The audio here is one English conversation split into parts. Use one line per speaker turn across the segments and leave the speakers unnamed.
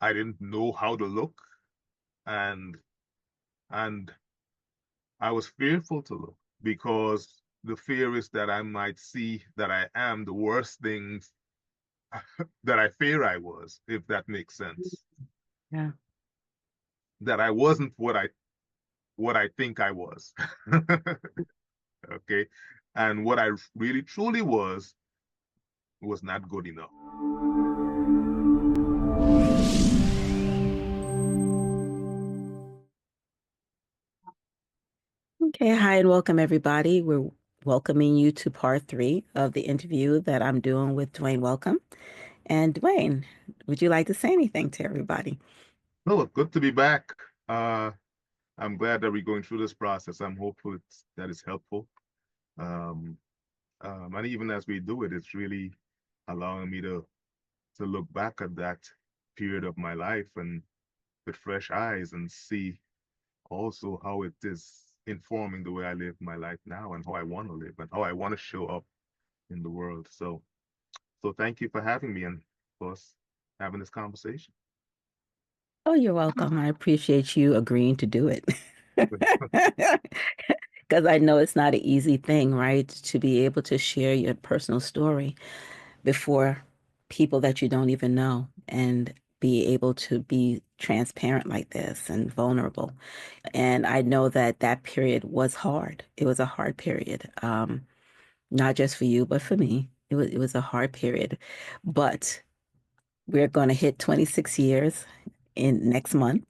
I didn't know how to look, and and I was fearful to look because the fear is that I might see that I am the worst things that I fear I was, if that makes sense.
Yeah.
That I wasn't what I think I was. Okay. And what I really truly was not good enough.
Okay, hi and welcome everybody. We're welcoming you to part three of the interview that I'm doing with Dwain-Welcome. And Dwayne, would you like to say anything to everybody?
No, good to be back. Uh, I'm glad that we're going through this process. I'm hopeful that it's helpful. Um, and even as we do it, it's really allowing me to look back at that period of my life and with fresh eyes and see also how it is informing the way I live my life now and how I want to live and how I want to show up in the world. So thank you for having me and for us having this conversation.
Oh, you're welcome. I appreciate you agreeing to do it. Because I know it's not an easy thing, right? To be able to share your personal story before people that you don't even know and be able to be transparent like this and vulnerable. And I know that that period was hard. It was a hard period, not just for you, but for me. It was a hard period. But we're going to hit 26 years in next month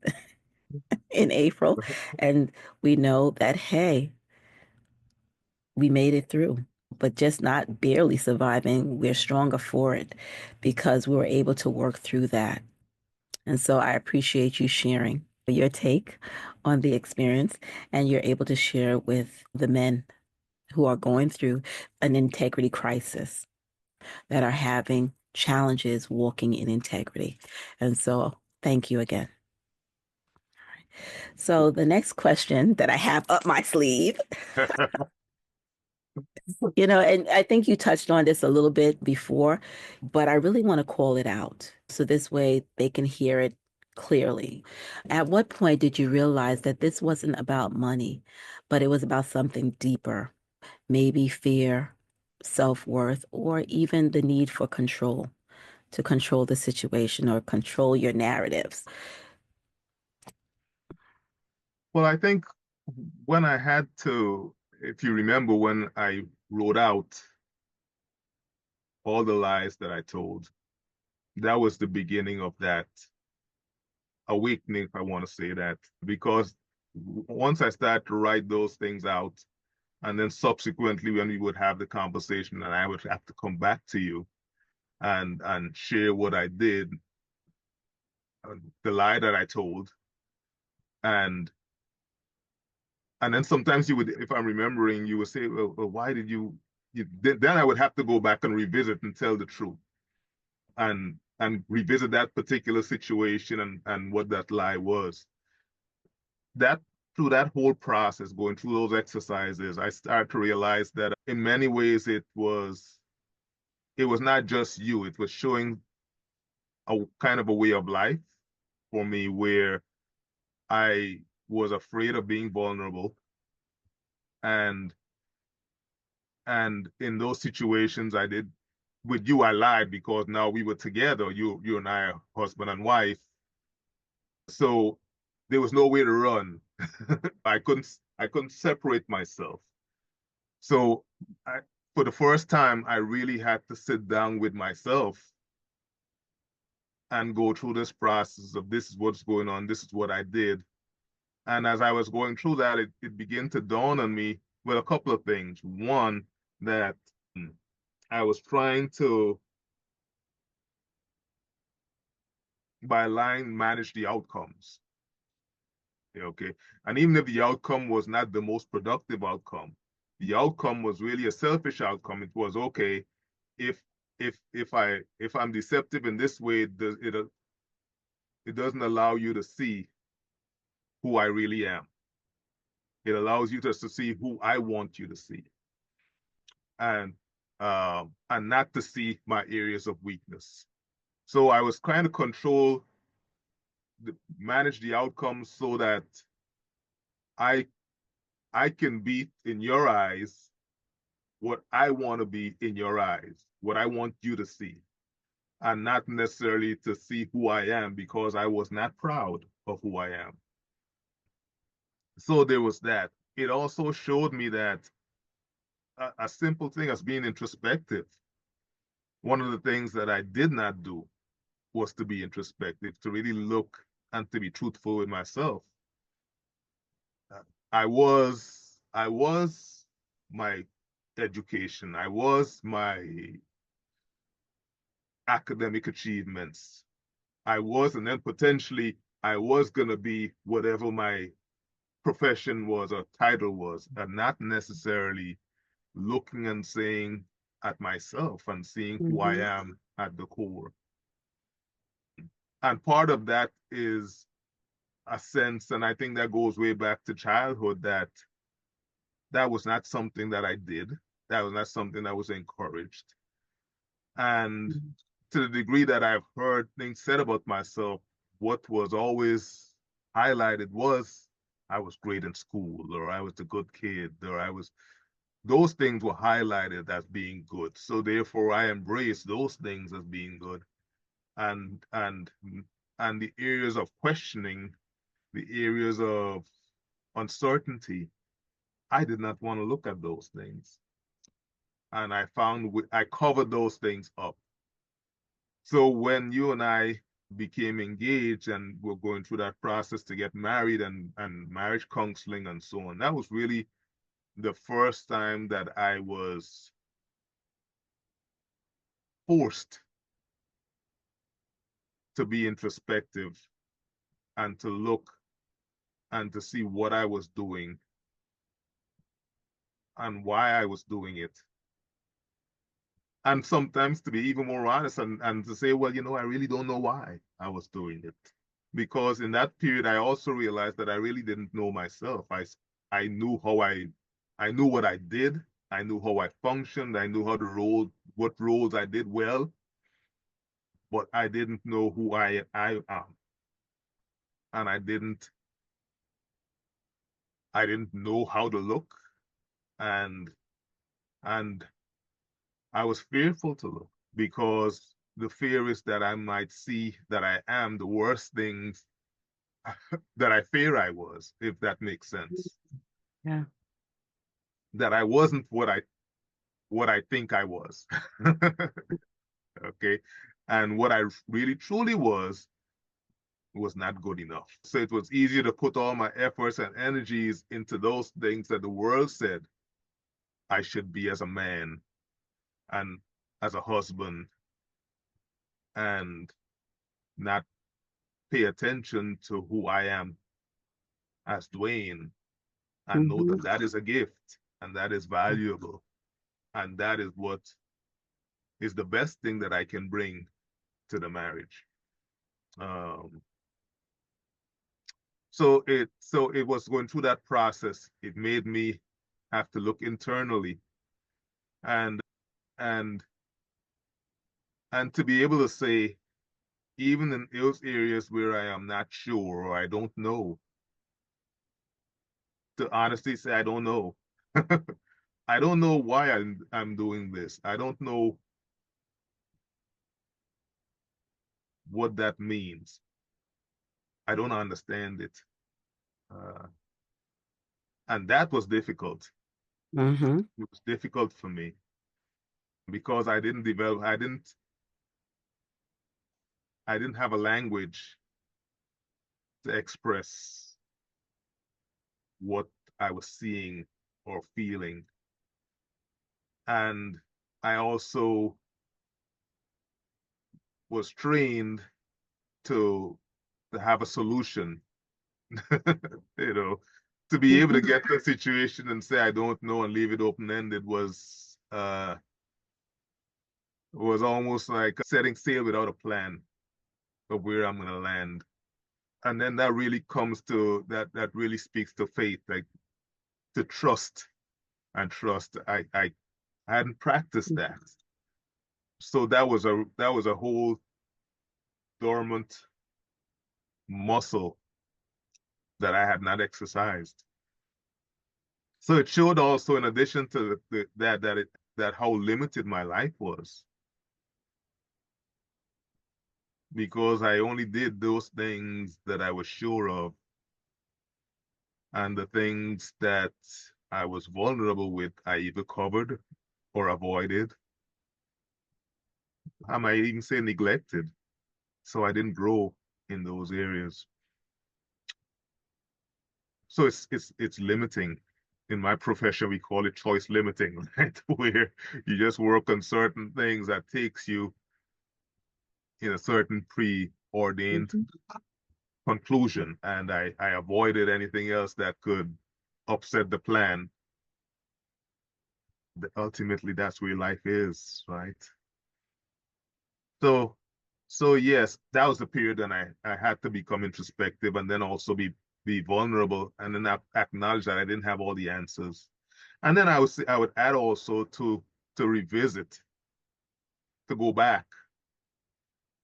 in April. And we know that, hey, we made it through, but just not barely surviving. We're stronger for it because we were able to work through that. And so I appreciate you sharing your take on the experience, and you're able to share with the men who are going through an integrity crisis, that are having challenges walking in integrity. And so thank you again. So the next question that I have up my sleeve, and I think you touched on this a little bit before, but I really want to call it out so this way they can hear it clearly. At what point did you realize that this wasn't about money, but it was about something deeper, maybe fear, self-worth, or even the need for control, to control the situation or control your narratives?
Well, I think when I had to, if you remember, when I wrote out all the lies that I told, that was the beginning of that awakening, if I want to say that, because once I started to write those things out, and then subsequently when we would have the conversation and I would have to come back to you and share what I did, the lie that I told, and and then sometimes you would, if I'm remembering, you would say, well why did then I would have to go back and revisit and tell the truth and revisit that particular situation and what that lie was. That through that whole process, going through those exercises, I started to realize that in many ways it was not just you, it was showing a kind of a way of life for me where I was afraid of being vulnerable, and and in those situations I did, with you I lied because now we were together, you and I are husband and wife, so there was no way to run. I couldn't separate myself. So I, for the first time, I really had to sit down with myself and go through this process of this is what's going on, this is what I did. And as I was going through that, it began to dawn on me with a couple of things. One, that I was trying to, by line, manage the outcomes. Okay. And even if the outcome was not the most productive outcome, the outcome was really a selfish outcome. It was okay if if I'm deceptive in this way, it doesn't allow you to see who I really am. It allows you just to see who I want you to see, and not to see my areas of weakness. So I was trying to control manage the outcomes so that I I can be in your eyes what I want to be in your eyes, what I want you to see, and not necessarily to see who I am because I was not proud of who I am. So there was that. It also showed me that a simple thing as being introspective, one of the things that I did not do was to be introspective, to really look and to be truthful with myself. I was my education. I was my academic achievements. I was, and then potentially I was going to be whatever my profession was or title was, and not necessarily looking and saying at myself and seeing who I
Mm-hmm.
am at the core. And part of that is a sense, and I think that goes way back to childhood, that that was not something that I did. That was not something that was encouraged. And to the degree that I've heard things said about myself, what was always highlighted was I was great in school, or I was a good kid, or those things were highlighted as being good. So therefore I embrace those things as being good. And and the areas of questioning, the areas of uncertainty, I did not want to look at those things. And I found I covered those things up. So when you and I became engaged and we're going through that process to get married and marriage counseling and so on, that was really the first time that I was forced to be introspective and to look and to see what I was doing and why I was doing it. And sometimes to be even more honest and to say, well, I really don't know why I was doing it. Because in that period, I also realized that I really didn't know myself. I knew I knew what I did. I knew how I functioned. I knew how to what roles I did well, but I didn't know who I am. And I didn't know how to look. And, and I was fearful to look because the fear is that I might see that I am the worst things that I fear I was, if that makes sense.
Yeah.
That I wasn't what I think I was. Okay. And what I really truly was not good enough. So it was easier to put all my efforts and energies into those things that the world said I should be as a man and as a husband, and not pay attention to who I am as Dwain, and know
Mm-hmm.
that that is a gift and that is valuable and that is what is the best thing that I can bring to the marriage. Um, so it was going through that process. It made me have to look internally and and and to be able to say, even in those areas where I am not sure or I don't know, to honestly say I don't know. I don't know why I'm doing this. I don't know what that means. I don't understand it. Uh, and that was difficult.
Mm-hmm.
It was difficult for me because I didn't have a language to express what I was seeing or feeling. And I also was trained to to have a solution, you know, to be able to
Mm-hmm.
get the situation and say I don't know and leave it open ended was almost like setting sail without a plan of where I'm gonna land. And then that really comes to that really speaks to faith, like to trust and trust. I hadn't practiced that. So that was a whole dormant muscle that I had not exercised. So it showed also, in addition to that how limited my life was, because I only did those things that I was sure of, and the things that I was vulnerable with, I either covered or avoided. I might even say neglected. So I didn't grow in those areas. So it's limiting. In my profession, we call it choice limiting, right? Where you just work on certain things that takes you in a certain preordained
Mhm.
conclusion, and I avoided anything else that could upset the plan. Ultimately, that's where life is, right? So, so yes, that was the period when I had to become introspective and then also be vulnerable and then acknowledge that I didn't have all the answers. And then I would add also to revisit, to go back,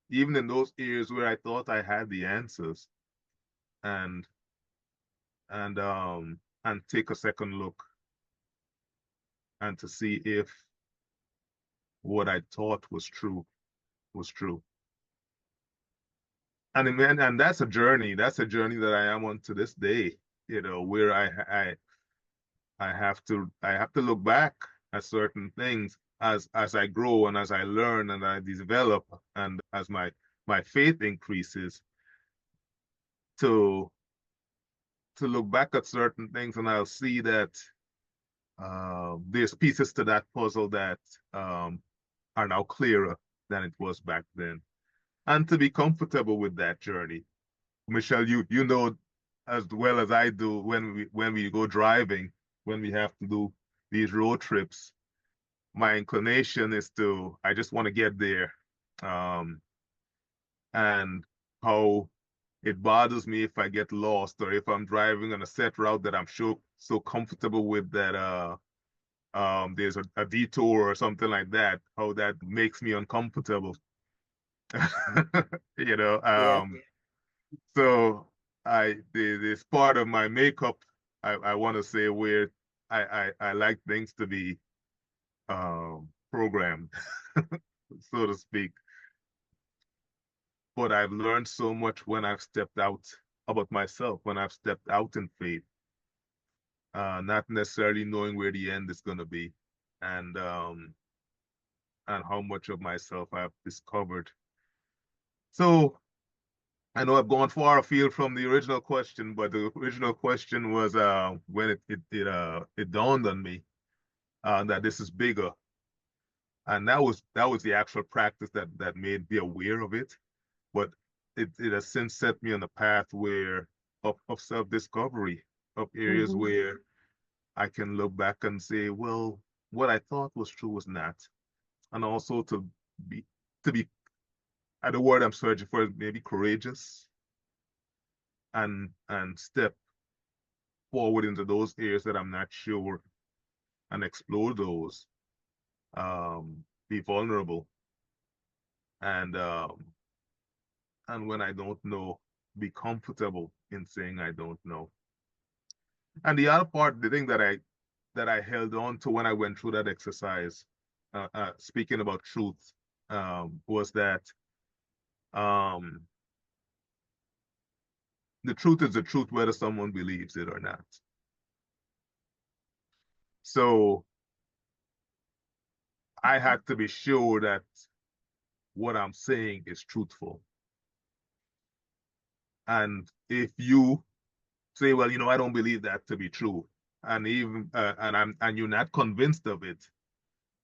even in those areas where I thought I had the answers, and and take a second look and to see if what I thought was true was true. And that's a journey. That's a journey that I am on to this day, where I have to look back at certain things as I grow and as I learn and I develop and as my faith increases to look back at certain things, and I'll see that there's pieces to that puzzle that um, are now clearer than it was back then, and to be comfortable with that journey. Michelle, you know as well as I do, when we go driving, when we have to do these road trips, my inclination is to I just want to get there, um, and how it bothers me if I get lost or if I'm driving on a set route that I'm so comfortable with that there's a detour or something like that, how that makes me uncomfortable. you know
Yeah.
um so this part of my makeup, I want to say, where I like things to be programmed, so to speak. But I've learned so much when I've stepped out about myself, when I've stepped out in faith, not necessarily knowing where the end is going to be, and um, and how much of myself I've discovered. So I know I've gone far afield from the original question, but the original question was when it dawned on me that this is bigger, and that was the actual practice that made me aware of it. But it has since set me on a path where of self-discovery, of areas
Hmm.
where I can look back and say, well, what I thought was true was not, and also be to be the word I'm searching for is maybe courageous, and step forward into those areas that I'm not sure and explore those, be vulnerable, and when I don't know, be comfortable in saying I don't know. And the other part, the thing that I held on to when I went through that exercise, speaking about truth, was that um, the truth is the truth whether someone believes it or not. So I had to be sure that what I'm saying is truthful. And if you say, well, I don't believe that to be true, and you're not convinced of it,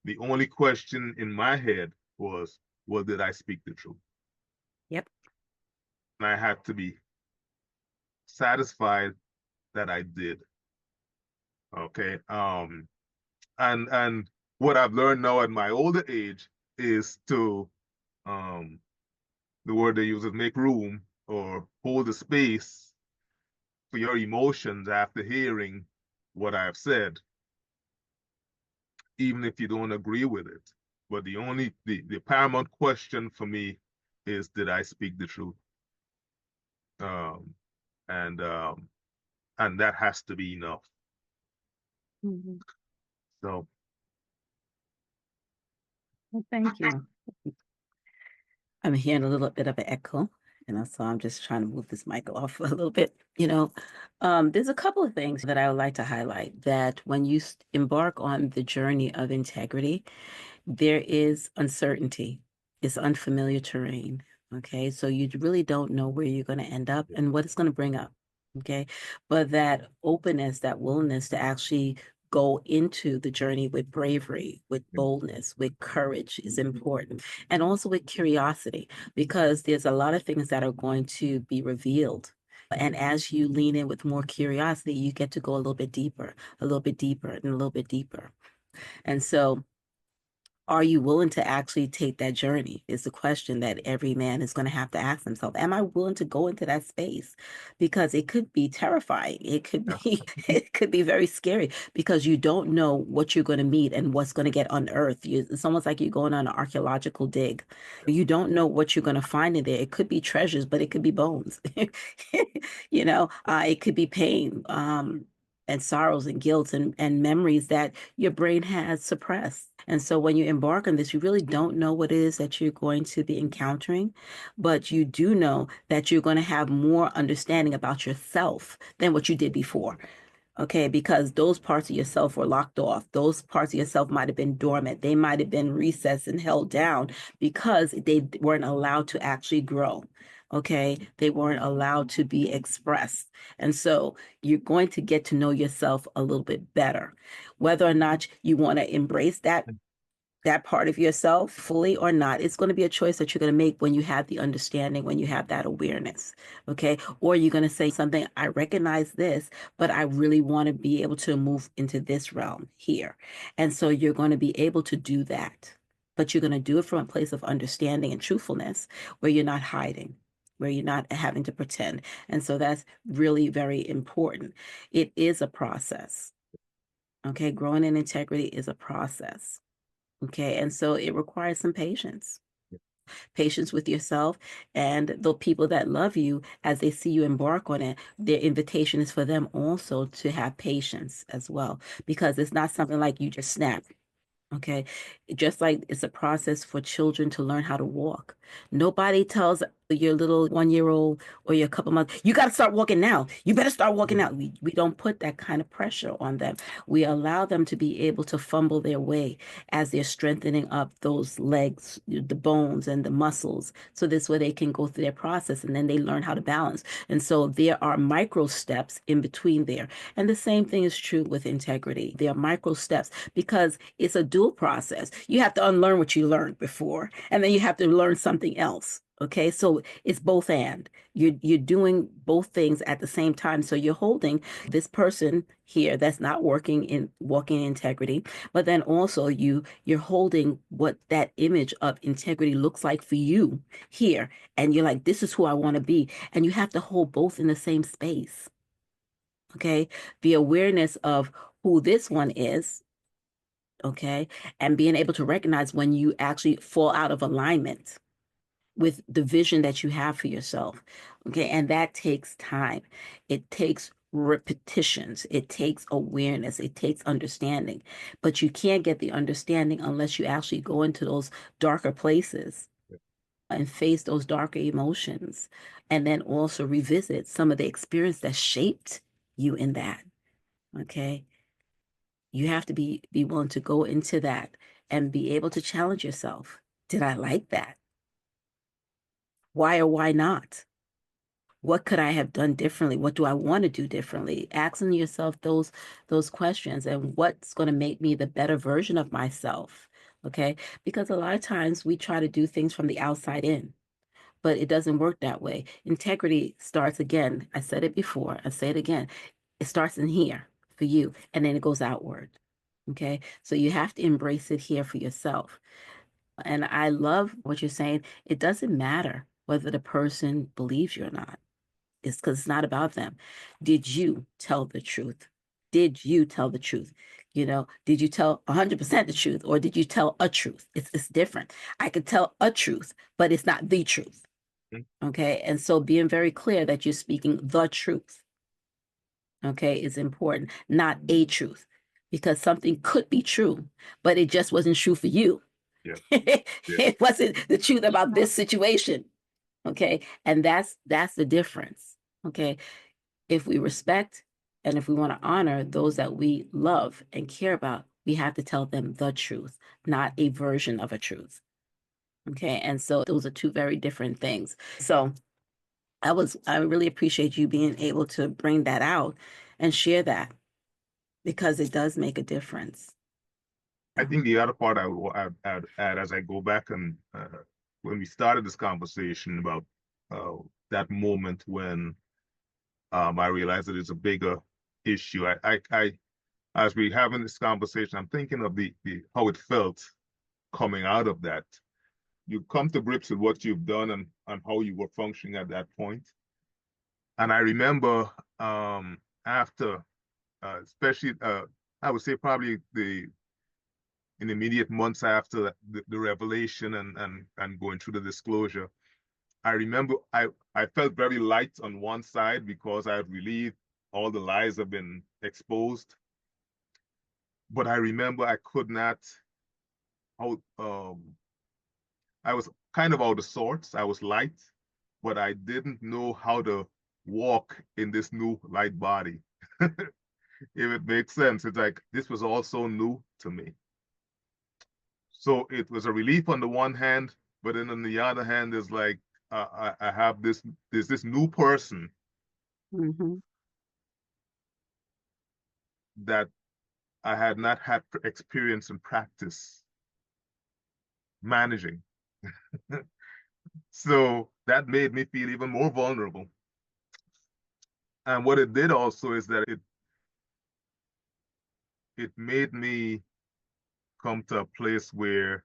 the only question in my head was, well, did I speak the truth?
Yep.
And I had to be satisfied that I did. Okay. And what I've learned now at my older age is to um the word they use is make room or hold the space for your emotions after hearing what I've said, even if you don't agree with it. But the paramount question for me is, did I speak the truth? um, and um, and that has to be enough.
Mhm.
So
Well, thank you. I'm hearing a little bit of an echo, and so I'm just trying to move this mic off a little bit. There's a couple of things that I would like to highlight that when you embark on the journey of integrity, there is uncertainty. It's unfamiliar terrain. Okay. So you really don't know where you're going to end up and what it's going to bring up. Okay. But that openness, that willingness to actually go into the journey with bravery, with boldness, with courage is important. And also with curiosity, because there's a lot of things that are going to be revealed. And as you lean in with more curiosity, you get to go a little bit deeper, a little bit deeper, and a little bit deeper. And so, are you willing to actually take that journey? Is the question that every man is going to have to ask himself. Am I willing to go into that space? Because it could be terrifying. It could
yeah,
be it could be very scary because you don't know what you're going to meet and what's going to get unearthed. It's almost like you're going on an archaeological dig. You don't know what you're going to find in there. It could be treasures, but it could be bones. It could be pain. And sorrows and guilt and memories that your brain has suppressed. And so when you embark on this, you really don't know what it is that you're going to be encountering, but you do know that you're going to have more understanding about yourself than what you did before. Okay, because those parts of yourself were locked off. Those parts of yourself might have been dormant. They might have been recessed and held down because they weren't allowed to actually grow. Okay, they weren't allowed to be expressed. And so you're going to get to know yourself a little bit better. Whether or not you want to embrace that part of yourself fully or not, it's going to be a choice that you're going to make when you have the understanding, when you have that awareness. Okay. Or you're going to say something, I recognize this, but I really want to be able to move into this realm here. And so you're going to be able to do that. But you're going to do it from a place of understanding and truthfulness where you're not hiding, where you're not having to pretend. And so that's really very important. It is a process. Okay. Growing in integrity is a process. Okay. And so it requires some patience, patience with yourself and the people that love you as they see you embark on it. Their invitation is for them also to have patience as well, because it's not something like you just snap. Okay. Just like it's a process for children to learn how to walk. Nobody tells your little 1 year old or your couple months, you got to start walking now. You better start walking out. We don't put that kind of pressure on them. We allow them to be able to fumble their way as they're strengthening up those legs, the bones and the muscles. So this way they can go through their process and then they learn how to balance. And so there are micro steps in between there. And the same thing is true with integrity. There are micro steps because it's a dual process. You have to unlearn what you learned before, and then you have to learn something else. Okay, so it's both and you're doing both things at the same time. So you're holding this person here that's not working in walking in integrity, but then also you're holding what that image of integrity looks like for you here, and you're like, this is who I want to be, and you have to hold both in the same space. Okay, the awareness of who this one is, okay, and being able to recognize when you actually fall out of alignment with the vision that you have for yourself. Okay, and that takes time. It takes repetitions. It takes awareness. It takes understanding. But you can't get the understanding unless you actually go into those darker places and face those darker emotions, and then also revisit some of the experience that shaped you in that. Okay, you have to be willing to go into that and be able to challenge yourself. Did I like that? Why or why not? What could I have done differently? What do I want to do differently? Asking yourself those questions and what's going to make me the better version of myself. Okay? Because a lot of times we try to do things from the outside in, but it doesn't work that way. Integrity starts again. I said it before, I say it again. It starts in here for you and then it goes outward. Okay? So you have to embrace it here for yourself. And I love what you're saying. It doesn't matter whether the person believes you or not. It's because it's not about them. Did you tell the truth? Did you tell the truth? Did you tell 100% the truth or did you tell a truth? It's different. I could tell a truth, but it's not the truth.
Mhm.
Okay. And so being very clear that you're speaking the truth, okay, is important, not a truth, because something could be true, but it just wasn't true for you.
Yeah. Yeah.
It wasn't the truth about this situation. Okay. And that's the difference. Okay. If we respect and if we want to honor those that we love and care about, we have to tell them the truth, not a version of a truth. Okay. And so those are two very different things. So I really appreciate you being able to bring that out and share that because it does make a difference.
I think the other part I will add as I go back and when we started this conversation about that moment when I realized that it's a bigger issue. As we having this conversation, I'm thinking of the how it felt coming out of that. You come to grips with what you've done and how you were functioning at that point. And I remember after, especially, I would say probably the in immediate months after the revelation and going through the disclosure, I remember I felt very light on one side because I had relieved all the lies have been exposed. But I remember I could not out I was kind of out of sorts. I was light, but I didn't know how to walk in this new light body. If it makes sense, it's like this was all so new to me. So it was a relief on the one hand, but then on the other hand, is like I have there's this new person
Mm-hmm.
that I had not had experience and practice managing. So that made me feel even more vulnerable. And what it did also is that it made me come to a place where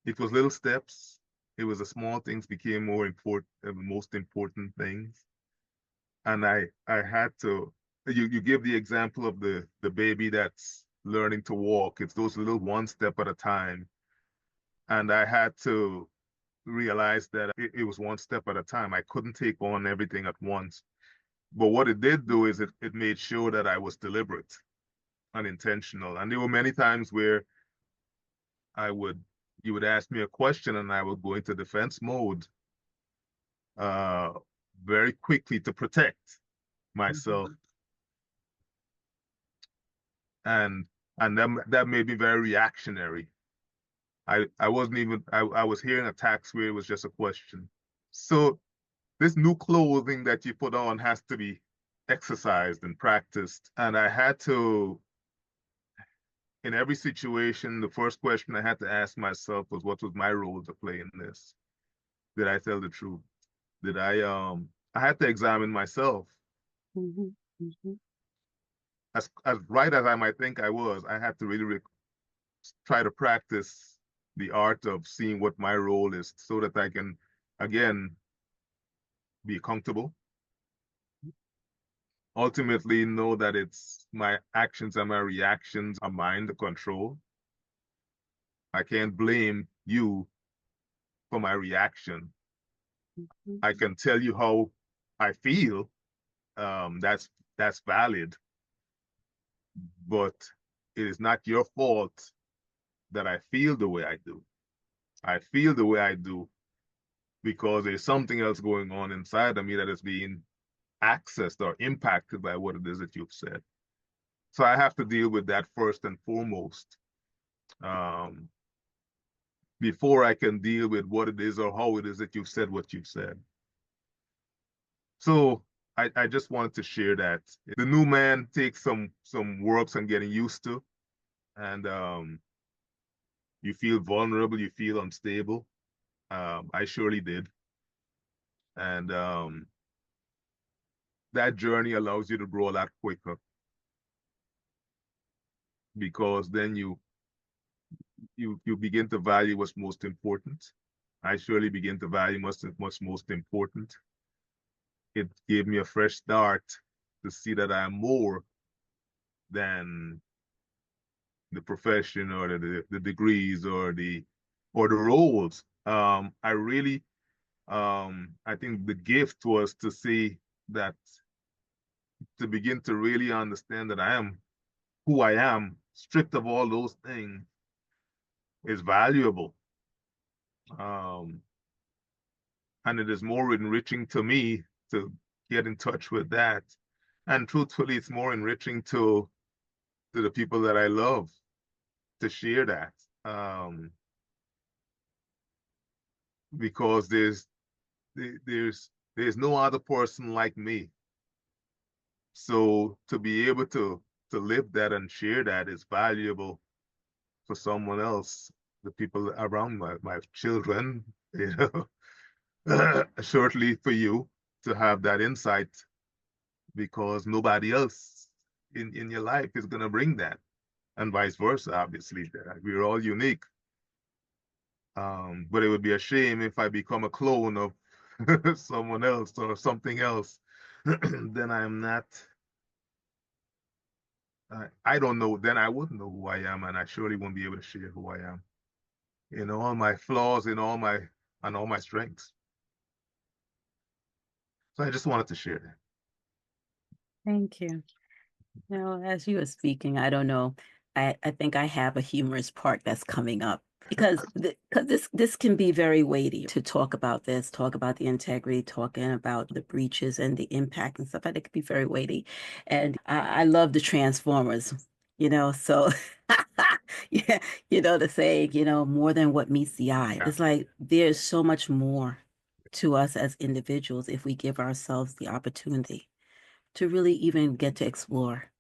it was little steps. It was the small things became more important, most important things. And I had to you give the example of the baby that's learning to walk. It's those little one step at a time. And I had to realize that it was one step at a time. I couldn't take on everything at once. But what it did do is it made sure that I was deliberate and intentional. And there were many times where I would you would ask me a question and I would go into defense mode uh, very quickly to protect myself.
Mm-hmm.
And that made me very reactionary. I wasn't even I was hearing attacks where it was just a question. So this new clothing that you put on has to be exercised and practiced. And I had to, in every situation, the first question I had to ask myself was, what was my role to play in this? Did I tell the truth? Did I had to examine myself.
Mm-hmm. Mm-hmm.
As right as I might think I was, I had to really try to practice the art of seeing what my role is so that I can, again, be accountable. Ultimately, know that it's my actions and my reactions are mine to control. I can't blame you for my reaction.
Mm-hmm.
I can tell you how I feel. That's valid, but it is not your fault that I feel the way I do. I feel the way I do because there's something else going on inside of me that is being accessed or impacted by what it is that you've said. So I have to deal with that first and foremost um, before I can deal with what it is or how it is that you've said what you've said. So I just wanted to share that. The new man takes some works and getting used to, and you feel vulnerable, you feel unstable. I surely did. And that journey allows you to grow a lot quicker because then you begin to value what's most important. I surely begin to value what's most important. It gave me a fresh start to see that I'm more than the profession or the degrees or the roles. I really, I think the gift was to see that, to begin to really understand that I am who I am, stripped of all those things, is valuable. Um, and it is more enriching to me to get in touch with that. And truthfully, it's more enriching to the people that I love to share that. Because there's no other person like me. So to be able to live that and share that is valuable for someone else, the people around my children, you know, shortly for you to have that insight, because nobody else in your life is going to bring that, and vice versa. Obviously, we're all unique. But it would be a shame if I become a clone of someone else or something else. Then I'm not. I don't know. Then I wouldn't know who I am, and I surely won't be able to share who I am in all my flaws, in all my and all my strengths. So I just wanted to share that.
Thank you. You know, as you were speaking, I don't know. I think I have a humorous part that's coming up because this can be very weighty to talk about this, talk about the integrity, talking about the breaches and the impact and stuff. I think it could be very weighty. And I love the Transformers, you know, so yeah, you know, the saying, you know, more than what meets the eye.
Yeah,
It's like there's so much more to us as individuals if we give ourselves the opportunity to really even get to explore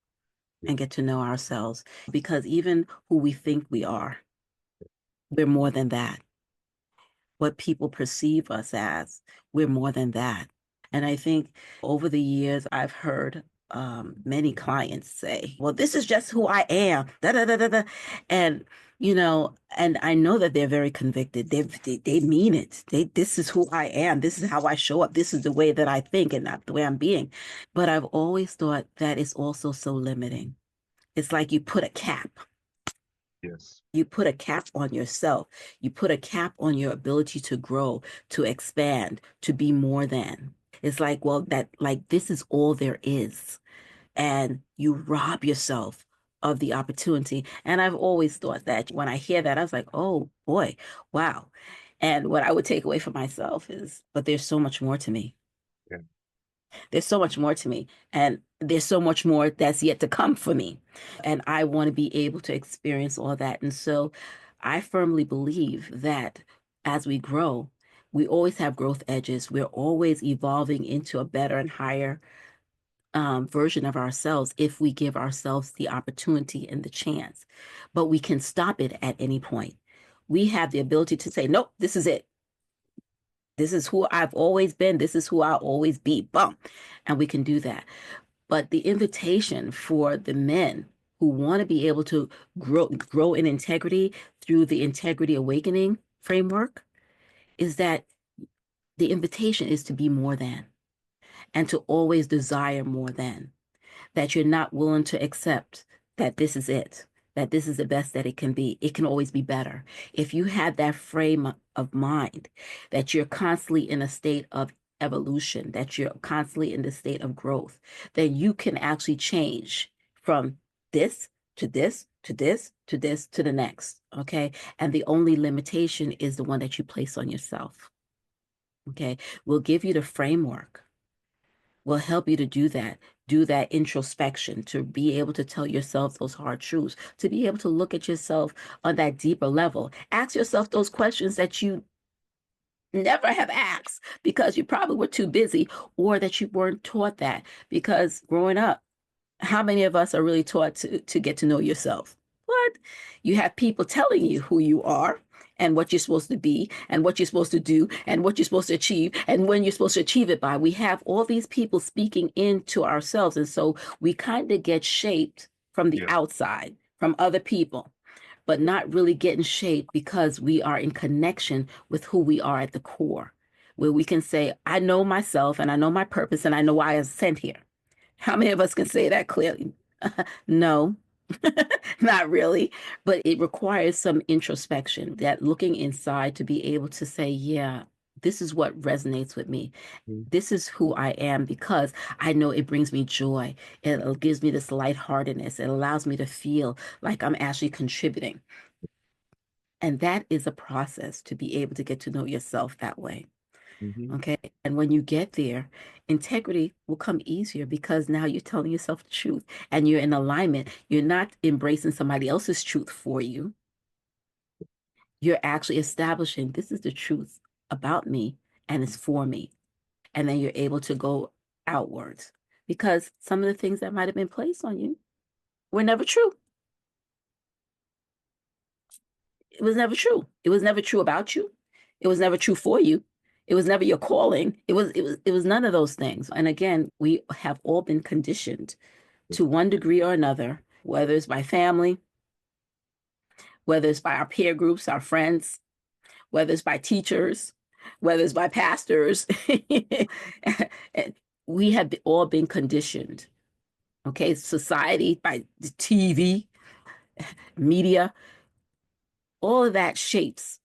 yeah,
and get to know ourselves. Because even who we think we are, we're more than that. What people perceive us as, we're more than that. And I think over the years, I've heard many clients say, well, this is just who I am. Da, da, da, da, da. And, you know, and I know that they're very convicted. They mean it. This is who I am. This is how I show up. This is the way that I think and not the way I'm being. But I've always thought that is also so limiting. It's like you put a cap.
yes,
You put a cap on yourself. You put a cap on your ability to grow, to expand, to be more than. It's like, well, that like this is all there is. And you rob yourself of the opportunity. And I've always thought that when I hear that, I was like, oh boy, wow. And what I would take away from myself is, but there's so much more to me.
yeah,
There's so much more to me. And there's so much more that's yet to come for me. And I want to be able to experience all that. And so I firmly believe that as we grow, we always have growth edges. We're always evolving into a better and higher version of ourselves if we give ourselves the opportunity and the chance. But we can stop it at any point. We have the ability to say, nope, this is it. This is who I've always been. This is who I'll always be. Boom. And we can do that. But the invitation for the men who want to be able to grow in integrity through the integrity awakening framework is that the invitation is to be more than and to always desire more than, that you're not willing to accept that this is it, that this is the best that it can be. It can always be better. If you have that frame of mind, that you're constantly in a state of evolution, that you're constantly in the state of growth, then you can actually change from this to this to this to this to the next. Okay. And the only limitation is the one that you place on yourself. Okay. We'll give you the framework, will help you to do that introspection, to be able to tell yourself those hard truths, to be able to look at yourself on that deeper level. Ask yourself those questions that you never have asked because you probably were too busy or that you weren't taught that. Because growing up, how many of us are really taught to get to know yourself? What? You have people telling you who you are and what you're supposed to be and what you're supposed to do and what you're supposed to achieve and when you're supposed to achieve it by. We have all these people speaking into ourselves. And so we kind of get shaped from the
yeah,
outside, from other people, but not really getting shaped because we are in connection with who we are at the core, where we can say, I know myself and I know my purpose and I know why I was sent here. How many of us can say that clearly? No. Not really, but it requires some introspection, that looking inside to be able to say, yeah, this is what resonates with me.
Mhm.
This is who I am because I know it brings me joy. It gives me this lightheartedness. It allows me to feel like I'm actually contributing. And that is a process to be able to get to know yourself that way.
Mhm.
Okay. And when you get there, integrity will come easier because now you're telling yourself the truth and you're in alignment. You're not embracing somebody else's truth for you. You're actually establishing this is the truth about me and it's for me. And then you're able to go outwards because some of the things that might have been placed on you were never true. It was never true. It was never true about you. It was never true for you. It was never your calling. It was none of those things. And again, we have all been conditioned to one degree or another, whether it's by family, whether it's by our peer groups, our friends, whether it's by teachers, whether it's by pastors. We have all been conditioned. Okay, society, by the TV, media, all of that shapes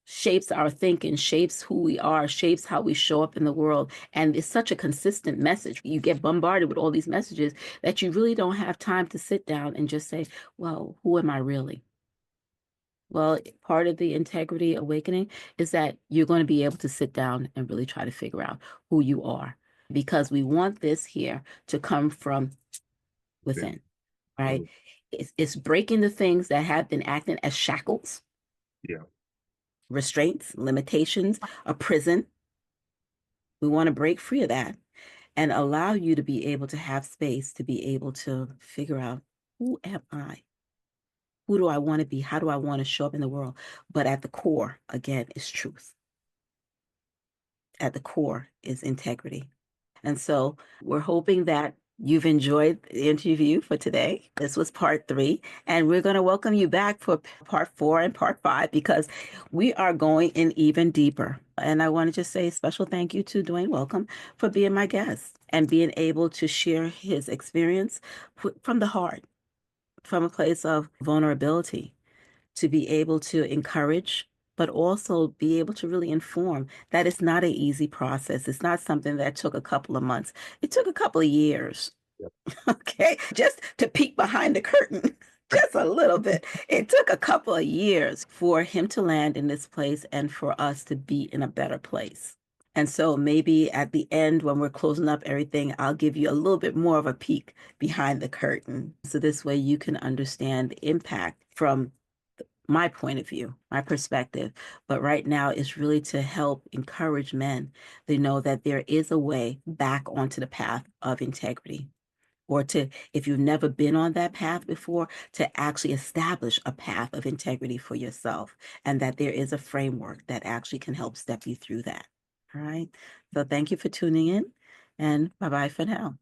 our thinking, shapes who we are, shapes how we show up in the world. And it's such a consistent message. You get bombarded with all these messages that you really don't have time to sit down and just say, well, who am I really? Well, part of the integrity awakening is that you're going to be able to sit down and really try to figure out who you are because we want this here to come from
Then,
within, right?
oh,
It's breaking the things that have been acting as shackles,
yeah.
restraints, limitations, a prison. We want to break free of that and allow you to be able to have space to be able to figure out who am I? Who do I want to be? How do I want to show up in the world? But at the core, again, is truth. At the core is integrity. And so we're hoping that you've enjoyed the interview for today. This was part 3, and we're going to welcome you back for part 4 and part 5 because we are going in even deeper. And I want to just say a special thank you to Dwain-Welcome for being my guest and being able to share his experience from the heart, from a place of vulnerability to be able to encourage, but also be able to really inform that it's not an easy process. It's not something that took a couple of months. It took a couple of years,
Yep.
okay, just to peek behind the curtain. Just a little bit. It took a couple of years for him to land in this place and for us to be in a better place. And so maybe at the end, when we're closing up everything, I'll give you a little bit more of a peek behind the curtain. So this way you can understand the impact from my point of view, my perspective. But right now is really to help encourage men. They know that there is a way back onto the path of integrity. Or to, if you've never been on that path before, to actually establish a path of integrity for yourself, and that there is a framework that actually can help step you through that. All right. So thank you for tuning in, and bye bye for now.